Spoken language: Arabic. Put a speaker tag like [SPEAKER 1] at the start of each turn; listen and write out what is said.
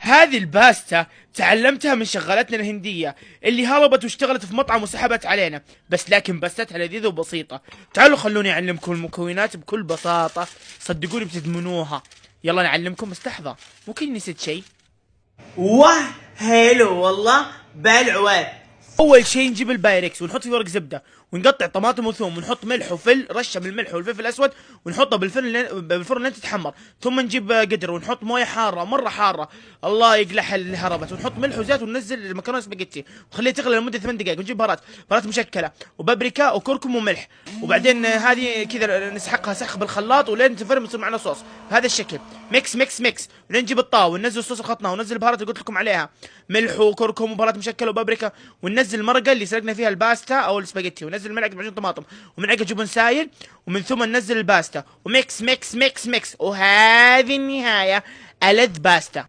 [SPEAKER 1] هذه الباستا تعلمتها من شغالتنا الهندية اللي هربت واشتغلت في مطعم وسحبت علينا، بس لكن باستتها لذيذة وبسيطة. تعالوا خلوني أعلمكم المكونات بكل بساطة، صدقوني بتدمنوها. يلا نعلمكم، بس لحظة، ممكن نسيت شيء.
[SPEAKER 2] واه حلو والله بالعواد.
[SPEAKER 1] اول شيء نجيب البايركس ونحط فيه ورق زبده، ونقطع طماطم وثوم، ونحط ملح وفل، رشه من الملح والفلفل الاسود، ونحطه بالفرن لين تتحمر. ثم نجيب قدر ونحط مويه حاره مره حاره، الله يقلعها اللي هربت، ونحط ملح وزيت، وننزل المكرونه سباجيتي ونخليها تغلي لمده 8 دقائق، ونجيب بهارات مشكله وبابريكا وكركم وملح، وبعدين هذه كذا نسحقها سحق بالخلاط ولين تفرم يصير معنا صوص بهذا الشكل. ميكس ميكس ميكس، ولين نجيب الطاوه وننزل الصوص اللي خلطناه، وننزل البهارات اللي قلت لكم عليها، ملح وكركم وبهارات مشكله وبابريكا، وننزل المرقه اللي سلقنا فيها الباستا او السباجيتي، وننزل ملعقه معجون طماطم وملعقه جبن سايل، ومن ثم ننزل الباستا وميكس ميكس ميكس ميكس، وهذه النهايه ألذ باستا.